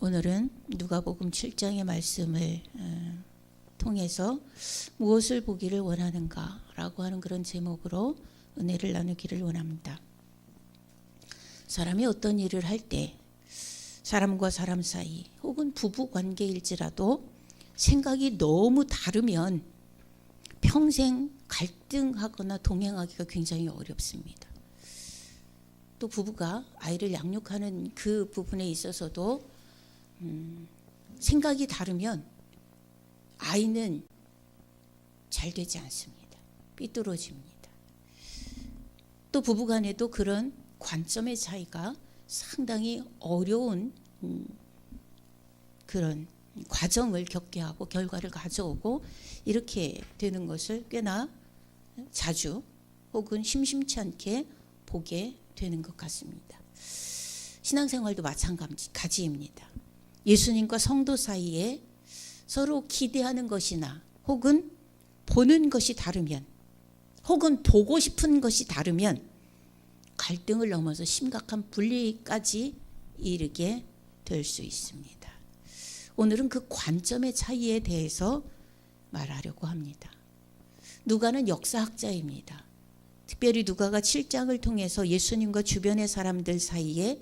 오늘은 누가복음 7장의 말씀을 통해서 무엇을 보기를 원하는가 라고 하는 그런 제목으로 은혜를 나누기를 원합니다. 사람이 어떤 일을 할 때 사람과 사람 사이 혹은 부부 관계일지라도 생각이 너무 다르면 평생 갈등하거나 동행하기가 굉장히 어렵습니다. 또 부부가 아이를 양육하는 그 부분에 있어서도 생각이 다르면 아이는 잘 되지 않습니다. 삐뚤어집니다. 또 부부간에도 그런 관점의 차이가 상당히 어려운 그런 과정을 겪게 하고 결과를 가져오고 이렇게 되는 것을 꽤나 자주 혹은 심심치 않게 보게 되는 것 같습니다. 신앙생활도 마찬가지입니다. 예수님과 성도 사이에 서로 기대하는 것이나 혹은 보는 것이 다르면 혹은 보고 싶은 것이 다르면 갈등을 넘어서 심각한 분리까지 이르게 될 수 있습니다. 오늘은 그 관점의 차이에 대해서 말하려고 합니다. 누가는 역사학자입니다. 특별히 누가가 7장을 통해서 예수님과 주변의 사람들 사이에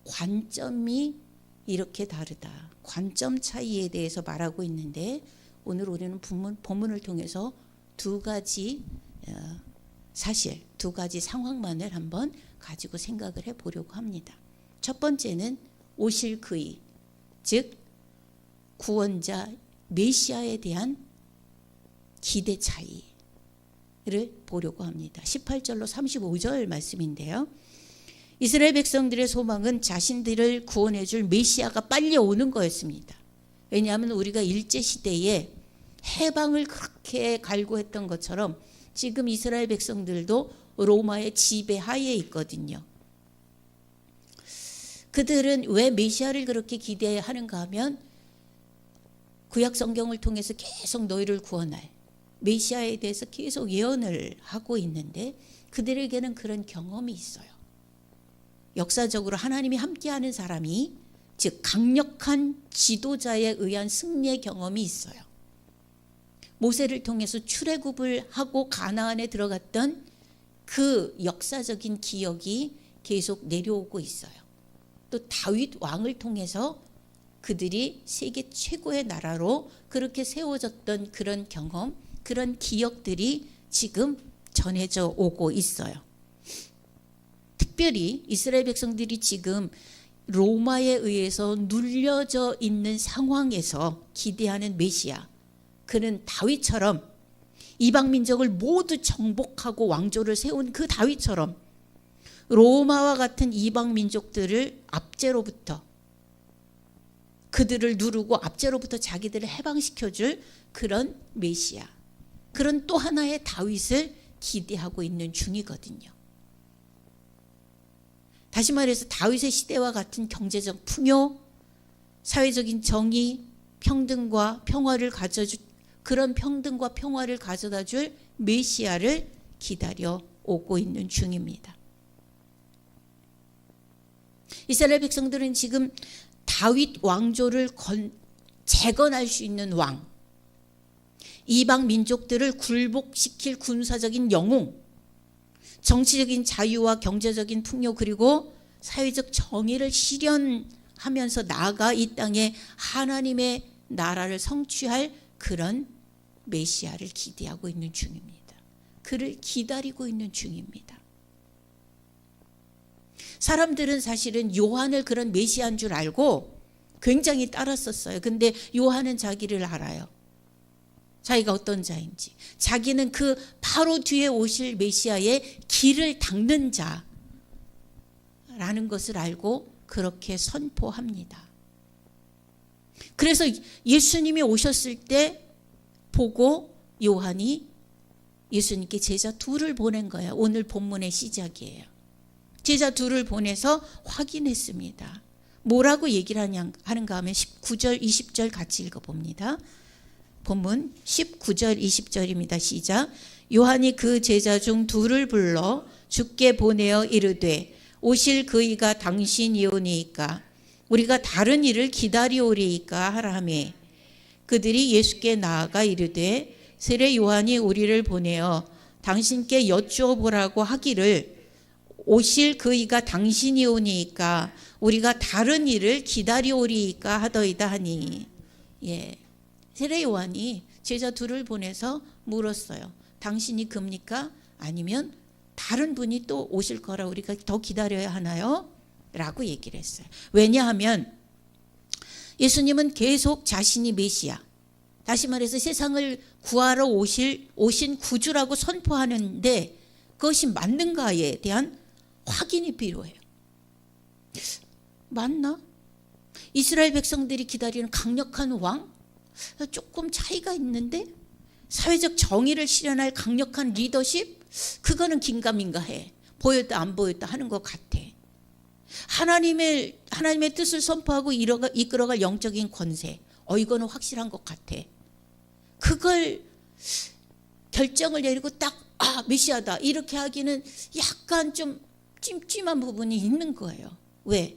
관점이 이렇게 다르다. 관점 차이에 대해서 말하고 있는데 오늘 우리는 본문을 통해서 두 가지 사실, 두 가지 상황만을 한번 가지고 생각을 해보려고 합니다. 첫 번째는 오실 그이, 즉 구원자 메시아에 대한 기대 차이를 보려고 합니다. 18절로 35절 말씀인데요. 이스라엘 백성들의 소망은 자신들을 구원해 줄 메시아가 빨리 오는 거였습니다. 왜냐하면 우리가 일제시대에 해방을 그렇게 갈구했던 것처럼 지금 이스라엘 백성들도 로마의 지배하에 있거든요. 그들은 왜 메시아를 그렇게 기대하는가 하면 구약 성경을 통해서 계속 너희를 구원할 메시아에 대해서 계속 예언을 하고 있는데 그들에게는 그런 경험이 있어요. 역사적으로 하나님이 함께하는 사람이 즉 강력한 지도자에 의한 승리의 경험이 있어요. 모세를 통해서 출애굽을 하고 가나안에 들어갔던 그 역사적인 기억이 계속 내려오고 있어요. 또 다윗 왕을 통해서 그들이 세계 최고의 나라로 그렇게 세워졌던 그런 경험, 그런 기억들이 지금 전해져 오고 있어요. 특별히 이스라엘 백성들이 지금 로마에 의해서 눌려져 있는 상황에서 기대하는 메시아, 그는 다윗처럼 이방 민족을 모두 정복하고 왕조를 세운 그 다윗처럼 로마와 같은 이방 민족들을 압제로부터 그들을 누르고 압제로부터 자기들을 해방시켜줄 그런 메시아, 그런 또 하나의 다윗을 기대하고 있는 중이거든요. 다시 말해서 다윗의 시대와 같은 경제적 풍요, 사회적인 정의, 평등과 평화를 그런 평등과 평화를 가져다 줄 메시아를 기다려 오고 있는 중입니다. 이스라엘 백성들은 지금 다윗 왕조를 재건할 수 있는 왕, 이방 민족들을 굴복시킬 군사적인 영웅, 정치적인 자유와 경제적인 풍요 그리고 사회적 정의를 실현하면서 나아가 이 땅에 하나님의 나라를 성취할 그런 메시아를 기대하고 있는 중입니다. 그를 기다리고 있는 중입니다. 사람들은 사실은 요한을 그런 메시아인 줄 알고 굉장히 따랐었어요. 근데 요한은 자기를 알아요. 자기가 어떤 자인지. 자기는 그 바로 뒤에 오실 메시아의 길을 닦는 자라는 것을 알고 그렇게 선포합니다. 그래서 예수님이 오셨을 때 보고 요한이 예수님께 제자 둘을 보낸 거예요. 오늘 본문의 시작이에요. 제자 둘을 보내서 확인했습니다. 뭐라고 얘기를 하는가 하면 19절 20절 같이 읽어봅니다. 본문 19절 20절입니다. 시작. 요한이 그 제자 중 둘을 불러 주께 보내어 이르되 오실 그이가 당신이오니이까 우리가 다른 일을 기다리오리이까 하라며 그들이 예수께 나아가 이르되 세례 요한이 우리를 보내어 당신께 여쭈어 보라고 하기를 오실 그이가 당신이오니이까 우리가 다른 일을 기다리오리이까 하더이다 하니. 예, 세례 요한이 제자 둘을 보내서 물었어요. 당신이 그입니까? 아니면 다른 분이 또 오실 거라 우리가 더 기다려야 하나요? 라고 얘기를 했어요. 왜냐하면 예수님은 계속 자신이 메시아, 다시 말해서 세상을 구하러 오신 구주라고 선포하는데 그것이 맞는가에 대한 확인이 필요해요. 맞나? 이스라엘 백성들이 기다리는 강력한 왕? 조금 차이가 있는데? 사회적 정의를 실현할 강력한 리더십? 그거는 긴가민가해. 보였다 안 보였다 하는 것 같아. 하나님의 뜻을 선포하고 이끌어갈 영적인 권세. 이거는 확실한 것 같아. 그걸 결정을 내리고 딱 메시아다 이렇게 하기는 약간 좀 찜찜한 부분이 있는 거예요. 왜?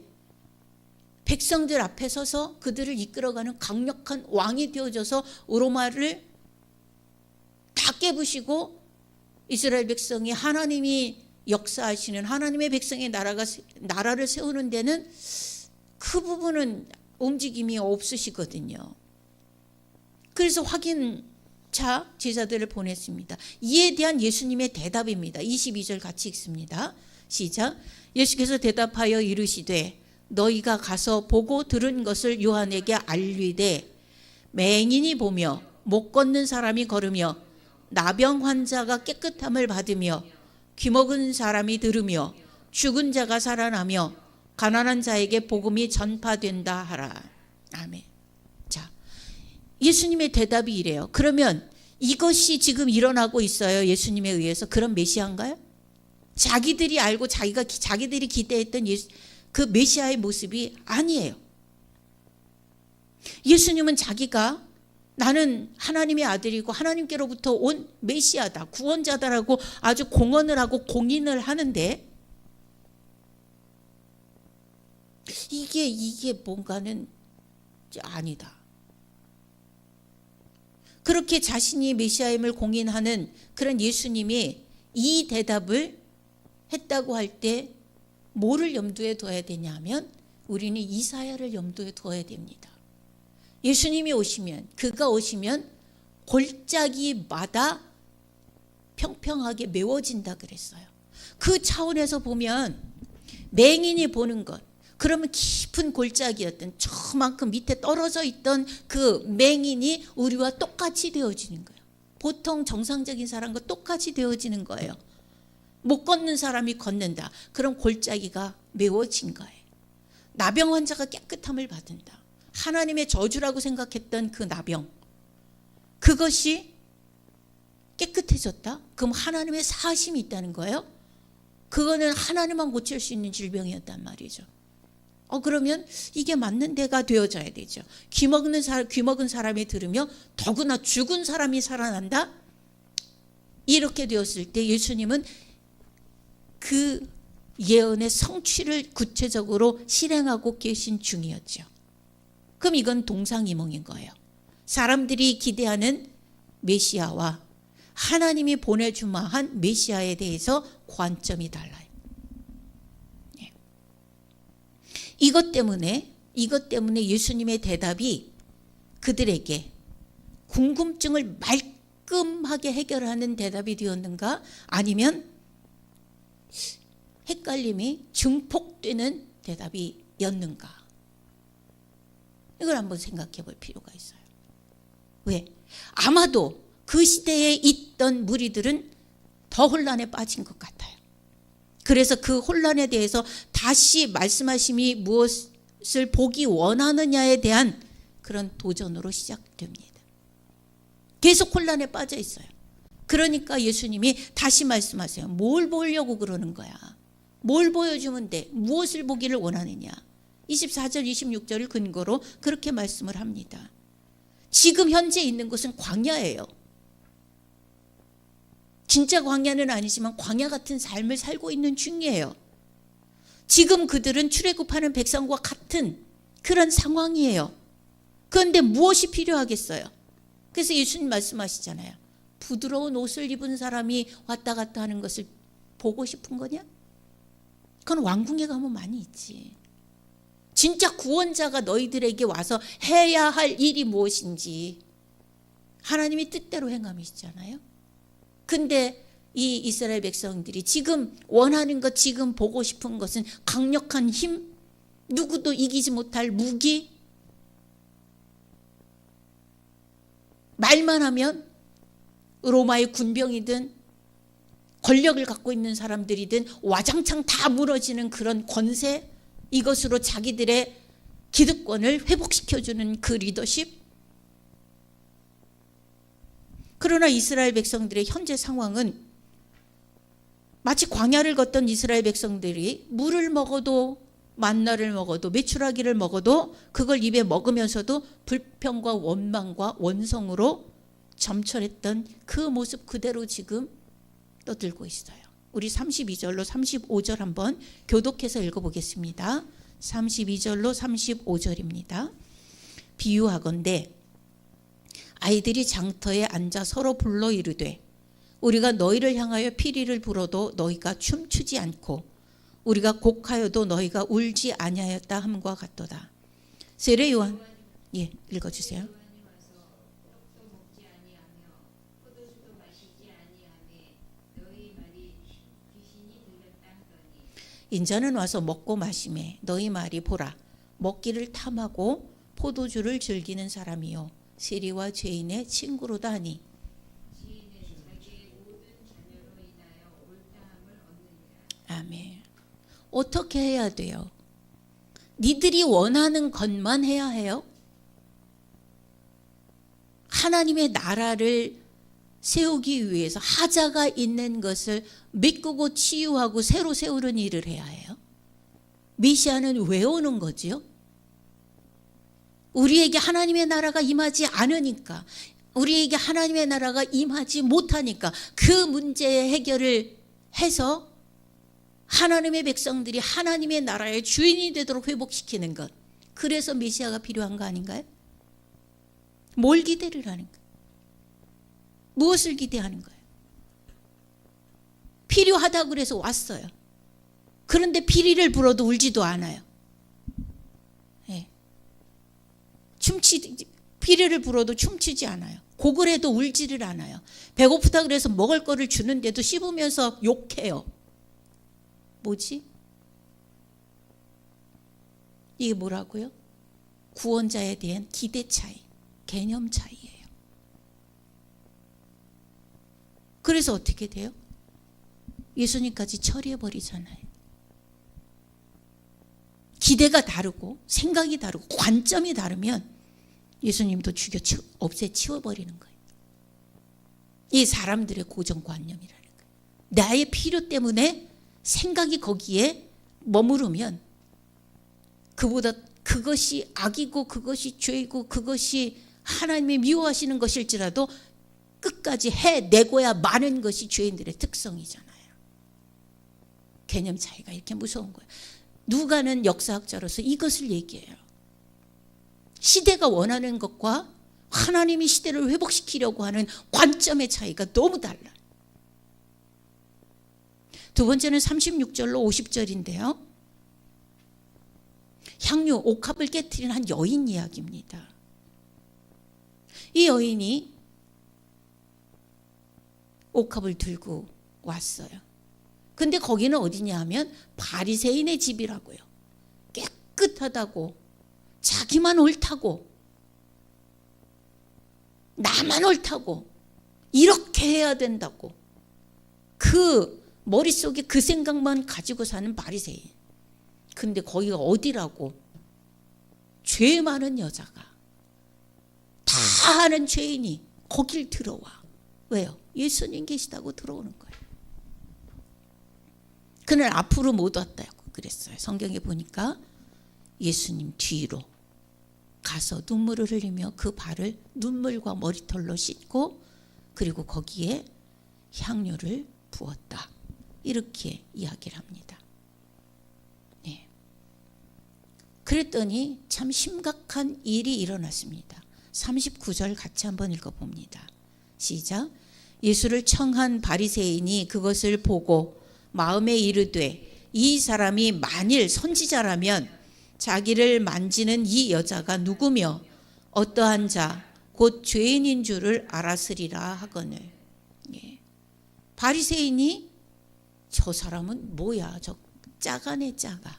백성들 앞에 서서 그들을 이끌어가는 강력한 왕이 되어져서 로마를 다 깨부시고 이스라엘 백성이 하나님이 역사하시는 하나님의 백성의 나라를 세우는 데는 그 부분은 움직임이 없으시거든요. 그래서 확인차 제자들을 보냈습니다. 이에 대한 예수님의 대답입니다. 22절 같이 읽습니다. 시작. 예수께서 대답하여 이르시되 너희가 가서 보고 들은 것을 요한에게 알리되 맹인이 보며 못 걷는 사람이 걸으며 나병 환자가 깨끗함을 받으며 귀먹은 사람이 들으며 죽은 자가 살아나며 가난한 자에게 복음이 전파된다 하라. 아멘. 자, 예수님의 대답이 이래요. 그러면 이것이 지금 일어나고 있어요. 예수님에 의해서. 그런 메시아인가요? 자기들이 알고 자기들이 기대했던 그 메시아의 모습이 아니에요. 예수님은 자기가 나는 하나님의 아들이고 하나님께로부터 온 메시아다, 구원자다라고 아주 공언을 하고 공인을 하는데 이게 뭔가는 아니다. 그렇게 자신이 메시아임을 공인하는 그런 예수님이 이 대답을 했다고 할 때 뭐를 염두에 둬야 되냐면 우리는 이사야를 염두에 둬야 됩니다. 예수님이 오시면, 그가 오시면 골짜기마다 평평하게 메워진다 그랬어요. 그 차원에서 보면 맹인이 보는 것, 그러면 깊은 골짜기였던 저만큼 밑에 떨어져 있던 그 맹인이 우리와 똑같이 되어지는 거예요. 보통 정상적인 사람과 똑같이 되어지는 거예요. 못 걷는 사람이 걷는다. 그럼 골짜기가 메워진 거예요. 나병 환자가 깨끗함을 받는다. 하나님의 저주라고 생각했던 그 나병, 그것이 깨끗해졌다? 그럼 하나님의 사심이 있다는 거예요? 그거는 하나님만 고칠 수 있는 질병이었단 말이죠. 그러면 이게 맞는 데가 되어져야 되죠. 귀먹은 사람이 들으며 더구나 죽은 사람이 살아난다? 이렇게 되었을 때 예수님은 그 예언의 성취를 구체적으로 실행하고 계신 중이었죠. 그럼 이건 동상이몽인 거예요. 사람들이 기대하는 메시아와 하나님이 보내주마한 메시아에 대해서 관점이 달라요. 이것 때문에 예수님의 대답이 그들에게 궁금증을 말끔하게 해결하는 대답이 되었는가? 아니면 헷갈림이 증폭되는 대답이었는가? 이걸 한번 생각해 볼 필요가 있어요. 왜? 아마도 그 시대에 있던 무리들은 더 혼란에 빠진 것 같아요. 그래서 그 혼란에 대해서 다시 말씀하심이 무엇을 보기 원하느냐에 대한 그런 도전으로 시작됩니다. 계속 혼란에 빠져 있어요. 그러니까 예수님이 다시 말씀하세요. 뭘 보려고 그러는 거야? 뭘 보여주면 돼? 무엇을 보기를 원하느냐? 24절 26절을 근거로 그렇게 말씀을 합니다. 지금 현재 있는 곳은 광야예요. 진짜 광야는 아니지만 광야 같은 삶을 살고 있는 중이에요. 지금 그들은 출애굽하는 백성과 같은 그런 상황이에요. 그런데 무엇이 필요하겠어요? 그래서 예수님 말씀하시잖아요. 부드러운 옷을 입은 사람이 왔다 갔다 하는 것을 보고 싶은 거냐? 그건 왕궁에 가면 많이 있지. 진짜 구원자가 너희들에게 와서 해야 할 일이 무엇인지 하나님이 뜻대로 행함이시잖아요. 근데 이 이스라엘 백성들이 지금 원하는 것, 지금 보고 싶은 것은 강력한 힘, 누구도 이기지 못할 무기, 말만 하면 로마의 군병이든 권력을 갖고 있는 사람들이든 와장창 다 무너지는 그런 권세, 이것으로 자기들의 기득권을 회복시켜주는 그 리더십. 그러나 이스라엘 백성들의 현재 상황은 마치 광야를 걷던 이스라엘 백성들이 물을 먹어도, 만나를 먹어도, 메추라기를 먹어도 그걸 입에 먹으면서도 불평과 원망과 원성으로 점철했던 그 모습 그대로 지금 떠들고 있어요. 우리 32절로 35절 한번 교독해서 읽어보겠습니다. 32절로 35절입니다. 비유하건대 아이들이 장터에 앉아 서로 불러 이르되 우리가 너희를 향하여 피리를 불어도 너희가 춤추지 않고 우리가 곡하여도 너희가 울지 아니하였다 함과 같도다. 세례 요한, 예, 읽어주세요. 인자는 와서 먹고 마시매 너희 말이 보라 먹기를 탐하고 포도주를 즐기는 사람이요 세리와 죄인의 친구로다 하니. 아멘. 어떻게 해야 돼요? 니들이 원하는 것만 해야 해요? 하나님의 나라를 세우기 위해서 하자가 있는 것을 메꾸고 치유하고 새로 세우는 일을 해야 해요. 메시아는 왜 오는 거지요? 우리에게 하나님의 나라가 임하지 않으니까, 우리에게 하나님의 나라가 임하지 못하니까 그 문제의 해결을 해서 하나님의 백성들이 하나님의 나라의 주인이 되도록 회복시키는 것. 그래서 메시아가 필요한 거 아닌가요? 뭘 기대를 하는 거예요? 무엇을 기대하는 거예요? 필요하다고 그래서 왔어요. 그런데 피리를 불어도 울지도 않아요. 네. 피리를 불어도 춤추지 않아요. 곡을 해도 울지를 않아요. 배고프다 그래서 먹을 거를 주는데도 씹으면서 욕해요. 뭐지? 이게 뭐라고요? 구원자에 대한 기대 차이, 개념 차이예요. 그래서 어떻게 돼요? 예수님까지 처리해버리잖아요. 기대가 다르고 생각이 다르고 관점이 다르면 예수님도 없애 치워버리는 거예요. 이 사람들의 고정관념이라는 거예요. 나의 필요 때문에 생각이 거기에 머무르면 그보다 그것이 악이고 그것이 죄이고 그것이 하나님이 미워하시는 것일지라도 끝까지 해내고야 마는 것이 죄인들의 특성이잖아요. 개념 차이가 이렇게 무서운 거예요. 누가는 역사학자로서 이것을 얘기해요. 시대가 원하는 것과 하나님이 시대를 회복시키려고 하는 관점의 차이가 너무 달라요. 두 번째는 36절로 50절인데요. 향유, 옥합을 깨트린 한 여인 이야기입니다. 이 여인이 옥합을 들고 왔어요. 근데 거기는 어디냐 하면 바리새인의 집이라고요. 깨끗하다고, 자기만 옳다고, 나만 옳다고, 이렇게 해야 된다고, 그 머릿속에 그 생각만 가지고 사는 바리새인. 근데 거기가 어디라고? 죄 많은 여자가, 다 아는 죄인이 거길 들어와. 왜요? 예수님 계시다고 들어오는 거예요. 그는 앞으로 못 왔다고 그랬어요. 성경에 보니까 예수님 뒤로 가서 눈물을 흘리며 그 발을 눈물과 머리털로 씻고 그리고 거기에 향료를 부었다. 이렇게 이야기를 합니다. 네. 그랬더니 참 심각한 일이 일어났습니다. 39절 같이 한번 읽어봅니다. 시작. 예수를 청한 바리새인이 그것을 보고 마음에 이르되 이 사람이 만일 선지자라면 자기를 만지는 이 여자가 누구며 어떠한 자 곧 죄인인 줄을 알았으리라 하거늘. 예. 바리새인이 저 사람은 뭐야, 저 짜가네 짜가,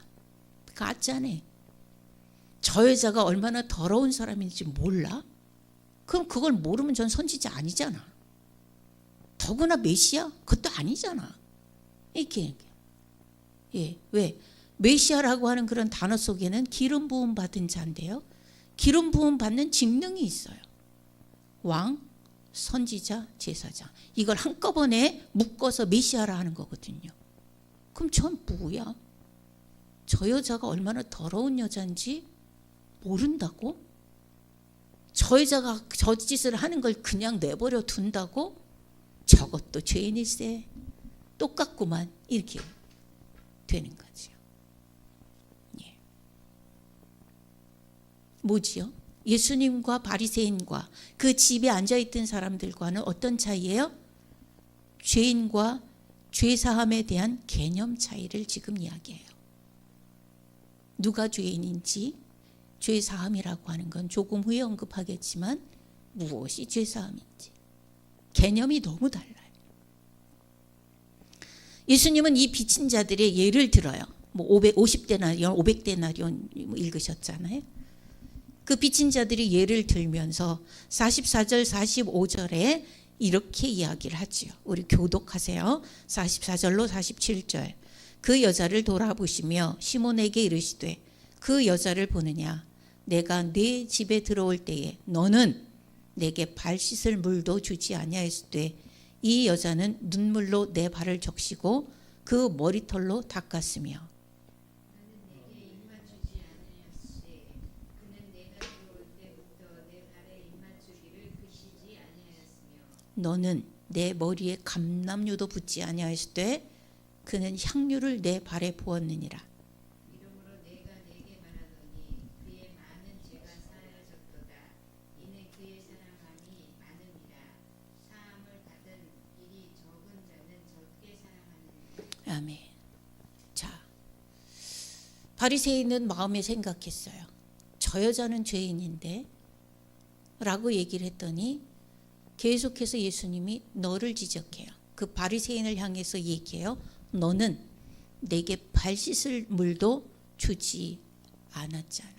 가짜네, 저 여자가 얼마나 더러운 사람인지 몰라? 그럼 그걸 모르면 전 선지자 아니잖아. 더구나 메시아? 그것도 아니잖아. 이렇게. 예, 왜? 메시아라고 하는 그런 단어 속에는 기름 부음 받은 자인데요, 기름 부음 받는 직능이 있어요. 왕, 선지자, 제사장. 이걸 한꺼번에 묶어서 메시아라 하는 거거든요. 그럼 전 뭐야? 저 여자가 얼마나 더러운 여자인지 모른다고? 저 여자가 저 짓을 하는 걸 그냥 내버려 둔다고? 저것도 죄인일세. 똑같구만. 이렇게 되는 거죠. 예. 뭐지요? 예수님과 바리새인과 그 집에 앉아있던 사람들과는 어떤 차이예요? 죄인과 죄사함에 대한 개념 차이를 지금 이야기해요. 누가 죄인인지, 죄사함이라고 하는 건 조금 후에 언급하겠지만 무엇이 죄사함인지 개념이 너무 달라요. 예수님은 이 빚진 자들의 예를 들어요. 뭐 50데나리온, 500데나리온 읽으셨잖아요. 그 빚진 자들이 예를 들면서 44절, 45절에 이렇게 이야기를 하지요. 우리 교독하세요. 44절로 47절. 그 여자를 돌아보시며 시몬에게 이르시되 그 여자를 보느냐? 내가 네 집에 들어올 때에 너는 내게 발 씻을 물도 주지 아니하였으되 이 여자는 눈물로 내 발을 적시고 그 머리털로 닦았으며 너는 내 머리에 감람유도 붓지 아니하였으되 그는 향유를 내 발에 부었느니라. 이러므로 내가 네게 말하노니 그의 많은 죄가 사하여졌도다. 이는 그의 사랑함이 많음이라. 사함을 받은 일이 적은 자는 적게 사랑하느니라. 아멘. 자, 바리새인은 마음에 생각했어요. 저 여자는 죄인인데 라고 얘기를 했더니 계속해서 예수님이 너를 지적해요. 그 바리새인을 향해서 얘기해요. 너는 내게 발 씻을 물도 주지 않았잖아.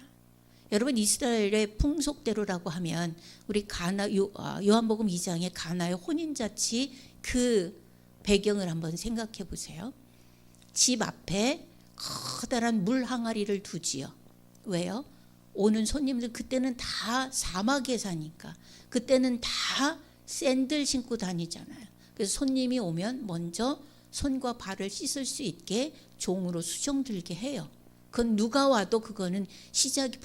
여러분, 이스라엘의 풍속대로라고 하면 우리 요한복음 2장의 가나의 혼인잔치 그 배경을 한번 생각해 보세요. 집 앞에 커다란 물 항아리를 두지요. 왜요? 오는 손님들, 그때는 다 사막에 사니까 그때는 다 샌들 신고 다니잖아요. 그래서 손님이 오면 먼저 손과 발을 씻을 수 있게 종으로 수정 들게 해요. 그건 누가 와도 그거는 시작이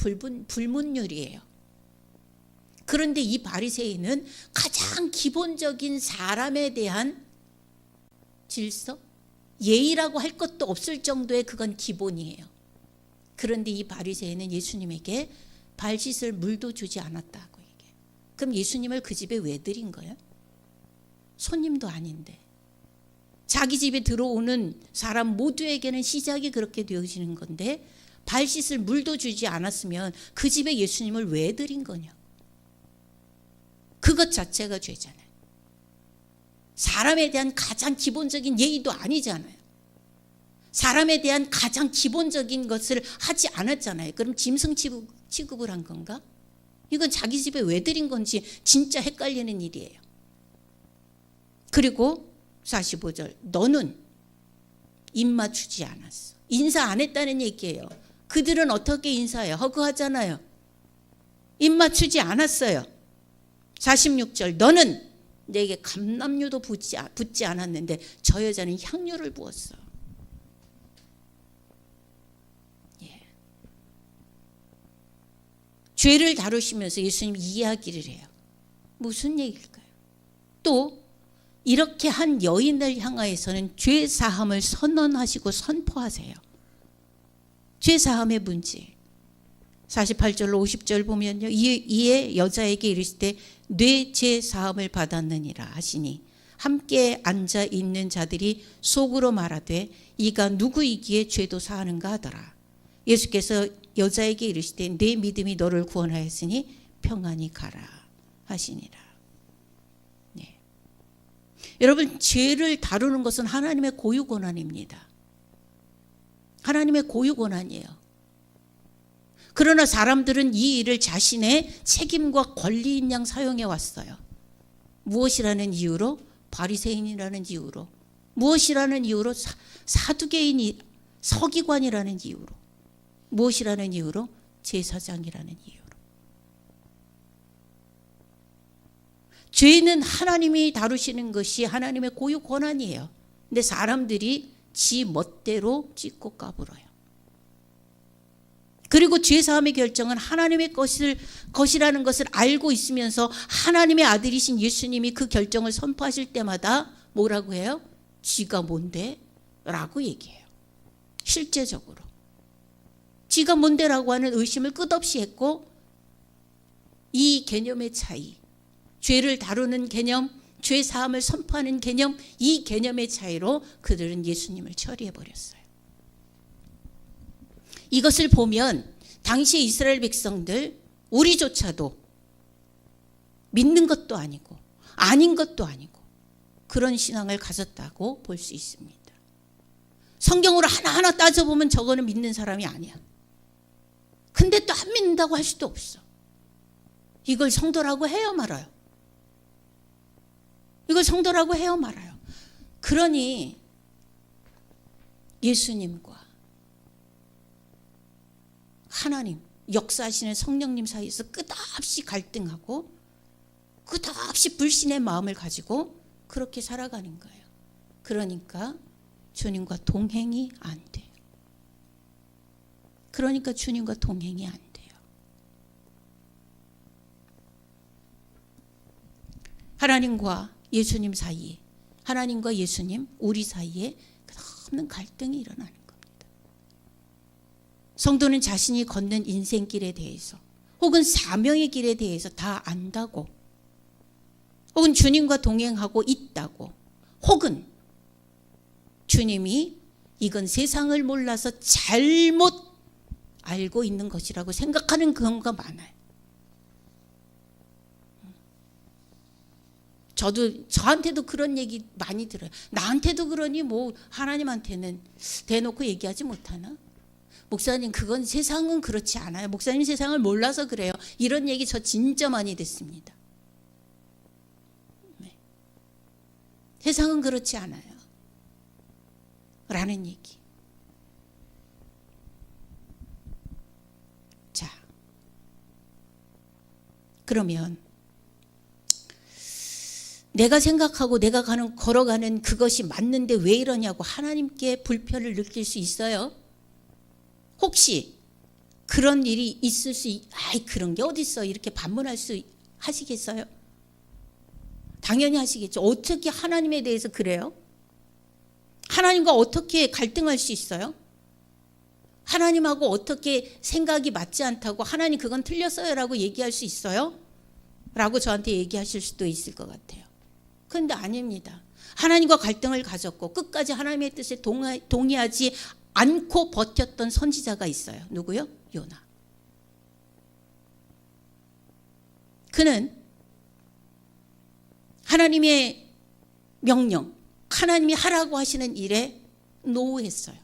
불문율이에요. 그런데 이 바리새인은 가장 기본적인 사람에 대한 질서, 예의라고 할 것도 없을 정도의 그건 기본이에요. 그런데 이 바리새인은 예수님에게 발 씻을 물도 주지 않았다고 얘기해요. 그럼 예수님을 그 집에 왜 들인 거예요? 손님도 아닌데. 자기 집에 들어오는 사람 모두에게는 시작이 그렇게 되어지는 건데 발 씻을 물도 주지 않았으면 그 집에 예수님을 왜 들인 거냐? 그것 자체가 죄잖아요. 사람에 대한 가장 기본적인 예의도 아니잖아요. 사람에 대한 가장 기본적인 것을 하지 않았잖아요. 그럼 짐승 취급을 한 건가? 이건 자기 집에 왜 들인 건지 진짜 헷갈리는 일이에요. 그리고 45절, 너는 입 맞추지 않았어. 인사 안 했다는 얘기예요. 그들은 어떻게 인사해요? 허그하잖아요. 입 맞추지 않았어요. 46절, 너는 내게 감람유도 붓지 않았는데 저 여자는 향유를 부었어. 예. 죄를 다루시면서 예수님 이야기를 해요. 무슨 얘기일까요? 또 이렇게 한 여인을 향하여서는 죄 사함을 선언하시고 선포하세요. 죄 사함의 문제. 48절로 50절 보면요. 이에 여자에게 이르시되 뇌 죄 사함을 받았느니라 하시니 함께 앉아 있는 자들이 속으로 말하되 이가 누구이기에 죄도 사하는가 하더라. 예수께서 여자에게 이르시되 내 믿음이 너를 구원하였으니 평안히 가라 하시니라. 네. 여러분, 죄를 다루는 것은 하나님의 고유 권한입니다. 하나님의 고유 권한이에요. 그러나 사람들은 이 일을 자신의 책임과 권리인 양 사용해 왔어요. 무엇이라는 이유로? 바리새인이라는 이유로. 무엇이라는 이유로? 사두개인이 서기관이라는 이유로. 무엇이라는 이유로? 제사장이라는 이유로. 죄는 하나님이 다루시는 것이 하나님의 고유 권한이에요. 근데 사람들이 지 멋대로 찢고 까불어요. 그리고 죄사함의 결정은 하나님의 것이라는 것을 알고 있으면서 하나님의 아들이신 예수님이 그 결정을 선포하실 때마다 뭐라고 해요? 지가 뭔데? 라고 얘기해요. 실제적으로. 지가 뭔데라고 하는 의심을 끝없이 했고, 이 개념의 차이, 죄를 다루는 개념, 죄사함을 선포하는 개념, 이 개념의 차이로 그들은 예수님을 처리해버렸어요. 이것을 보면 당시 이스라엘 백성들, 우리조차도 믿는 것도 아니고 아닌 것도 아니고 그런 신앙을 가졌다고 볼 수 있습니다. 성경으로 하나하나 따져보면 저거는 믿는 사람이 아니야. 근데 또 안 믿는다고 할 수도 없어. 이걸 성도라고 해요, 말아요? 이걸 성도라고 해요, 말아요? 그러니 예수님과 하나님, 역사하시는 성령님 사이에서 끝없이 갈등하고 끝없이 불신의 마음을 가지고 그렇게 살아가는 거예요. 그러니까 주님과 동행이 안 돼요. 그러니까 주님과 동행이 안 돼요. 하나님과 예수님 사이에, 하나님과 예수님, 우리 사이에 끝없는 갈등이 일어나는 겁니다. 성도는 자신이 걷는 인생길에 대해서 혹은 사명의 길에 대해서 다 안다고, 혹은 주님과 동행하고 있다고, 혹은 주님이 이건 세상을 몰라서 잘못 알고 있는 것이라고 생각하는 경우가 많아요. 저한테도 그런 얘기 많이 들어요. 나한테도 그러니 뭐 하나님한테는 대놓고 얘기하지 못하나? 목사님, 그건 세상은 그렇지 않아요. 목사님 세상을 몰라서 그래요. 이런 얘기 저 진짜 많이 듣습니다. 네. 세상은 그렇지 않아요. 라는 얘기. 자, 그러면 내가 생각하고 내가 걸어가는 그것이 맞는데 왜 이러냐고 하나님께 불편을 느낄 수 있어요? 혹시 그런 일이 있을 그런 게 어딨어? 이렇게 반문할 수 하시겠어요? 당연히 하시겠죠. 어떻게 하나님에 대해서 그래요? 하나님과 어떻게 갈등할 수 있어요? 하나님하고 어떻게 생각이 맞지 않다고 하나님 그건 틀렸어요 라고 얘기할 수 있어요? 라고 저한테 얘기하실 수도 있을 것 같아요. 그런데 아닙니다. 하나님과 갈등을 가졌고 끝까지 하나님의 뜻에 동의하지 않고 버텼던 선지자가 있어요. 누구요? 요나. 그는 하나님의 명령, 하나님이 하라고 하시는 일에 노했어요.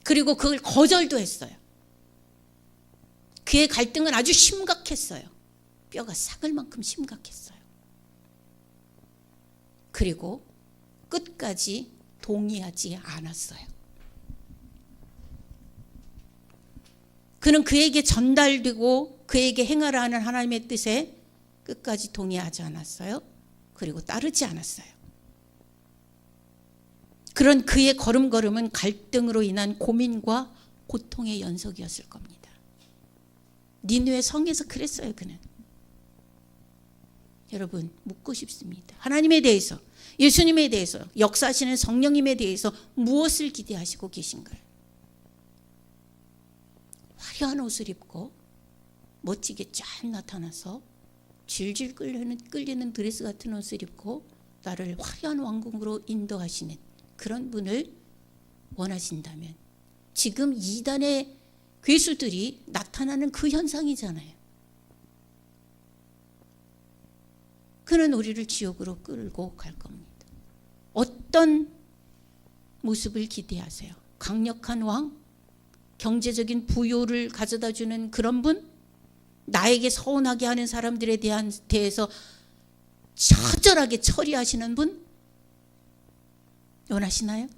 그리고 그걸 거절도 했어요. 그의 갈등은 아주 심각했어요. 뼈가 삭을 만큼 심각했어요. 그리고 끝까지 동의하지 않았어요. 그는 그에게 전달되고 그에게 행하라 하는 하나님의 뜻에 끝까지 동의하지 않았어요. 그리고 따르지 않았어요. 그런 그의 걸음걸음은 갈등으로 인한 고민과 고통의 연속이었을 겁니다. 니느웨 성에서 그랬어요, 그는. 여러분, 묻고 싶습니다. 하나님에 대해서, 예수님에 대해서, 역사하시는 성령님에 대해서 무엇을 기대하시고 계신가요? 화려한 옷을 입고 멋지게 쫙 나타나서 질질 끌리는 드레스 같은 옷을 입고 나를 화려한 왕궁으로 인도하시는 그런 분을 원하신다면 지금 이단의 괴수들이 나타나는 그 현상이잖아요. 그는 우리를 지옥으로 끌고 갈 겁니다. 어떤 모습을 기대하세요? 강력한 왕? 경제적인 부요를 가져다 주는 그런 분? 나에게 서운하게 하는 사람들에 대해서 처절하게 처리하시는 분? 원하시나요?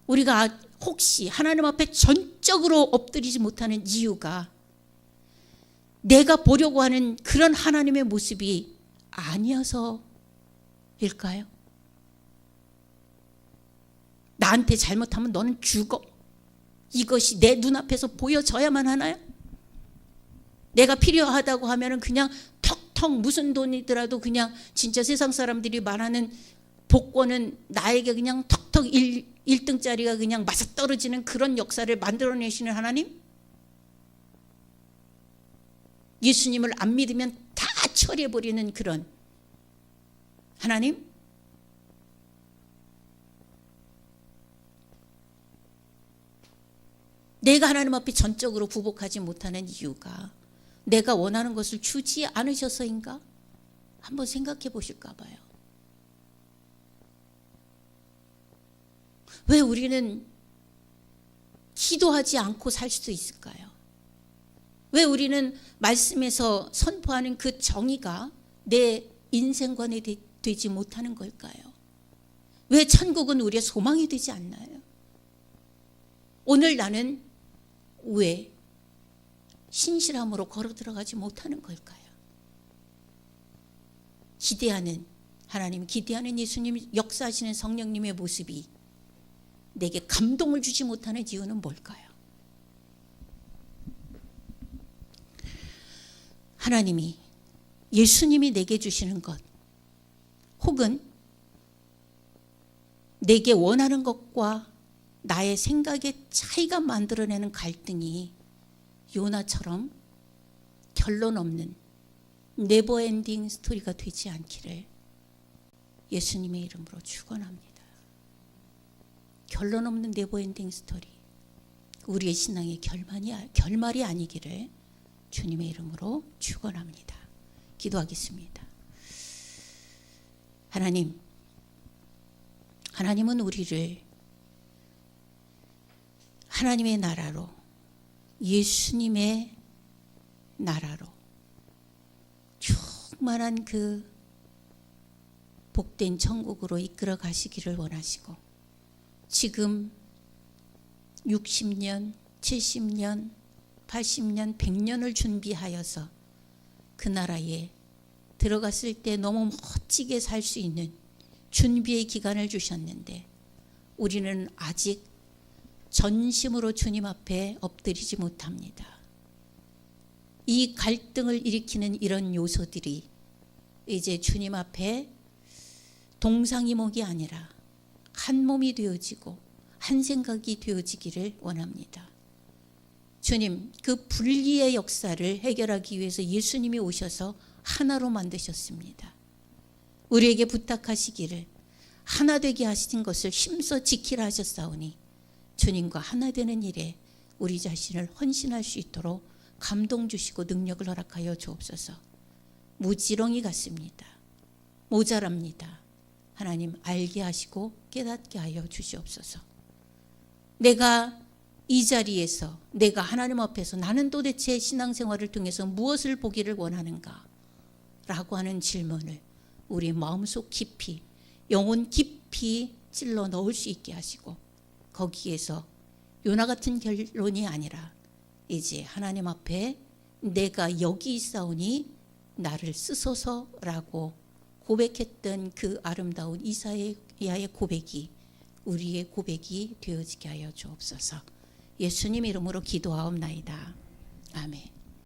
우리가 혹시 하나님 앞에 전적으로 엎드리지 못하는 이유가 내가 보려고 하는 그런 하나님의 모습이 아니어서일까요? 나한테 잘못하면 너는 죽어. 이것이 내 눈앞에서 보여져야만 하나요? 내가 필요하다고 하면은 그냥 턱턱 무슨 돈이더라도 그냥 진짜 세상 사람들이 말하는 복권은 나에게 그냥 턱턱 1등짜리가 그냥 맞아떨어지는 그런 역사를 만들어내시는 하나님? 예수님을 안 믿으면 다 처리해버리는 그런 하나님? 내가 하나님 앞에 전적으로 굴복하지 못하는 이유가 내가 원하는 것을 주지 않으셔서인가? 한번 생각해 보실까 봐요. 왜 우리는 기도하지 않고 살 수 있을까요? 왜 우리는 말씀에서 선포하는 그 정의가 내 인생관에 되지 못하는 걸까요? 왜 천국은 우리의 소망이 되지 않나요? 오늘 나는 왜 신실함으로 걸어 들어가지 못하는 걸까요? 기대하는 하나님, 기대하는 예수님, 역사하시는 성령님의 모습이 내게 감동을 주지 못하는 이유는 뭘까요? 하나님이, 예수님이 내게 주시는 것, 혹은 내게 원하는 것과 나의 생각의 차이가 만들어내는 갈등이 요나처럼 결론 없는 네버엔딩 스토리가 되지 않기를 예수님의 이름으로 축원합니다. 결론 없는 네버엔딩 스토리, 우리의 신앙의 결말이 아니기를 주님의 이름으로 축원합니다. 기도하겠습니다. 하나님은 우리를 하나님의 나라로, 예수님의 나라로, 충만한 그 복된 천국으로 이끌어 가시기를 원하시고, 지금 60년, 70년, 80년, 100년을 준비하여서 그 나라에 들어갔을 때 너무 멋지게 살 수 있는 준비의 기간을 주셨는데 우리는 아직 전심으로 주님 앞에 엎드리지 못합니다. 이 갈등을 일으키는 이런 요소들이 이제 주님 앞에 동상이몽이 아니라 한 몸이 되어지고 한 생각이 되어지기를 원합니다. 주님, 그 분리의 역사를 해결하기 위해서 예수님이 오셔서 하나로 만드셨습니다. 우리에게 부탁하시기를 하나 되게 하신 것을 힘써 지키라 하셨사오니 주님과 하나 되는 일에 우리 자신을 헌신할 수 있도록 감동 주시고 능력을 허락하여 주옵소서. 무지렁이 같습니다. 모자랍니다. 하나님, 알게 하시고 깨닫게 하여 주시옵소서. 내가 이 자리에서, 내가 하나님 앞에서 나는 도대체 신앙생활을 통해서 무엇을 보기를 원하는가? 라고 하는 질문을 우리 마음속 깊이, 영혼 깊이 찔러 넣을 수 있게 하시고, 거기에서 요나 같은 결론이 아니라 이제 하나님 앞에 내가 여기 있사오니 나를 쓰소서라고 고백했던 그 아름다운 이사야의 고백이 우리의 고백이 되어지게 하여 주옵소서. 예수님 이름으로 기도하옵나이다. 아멘.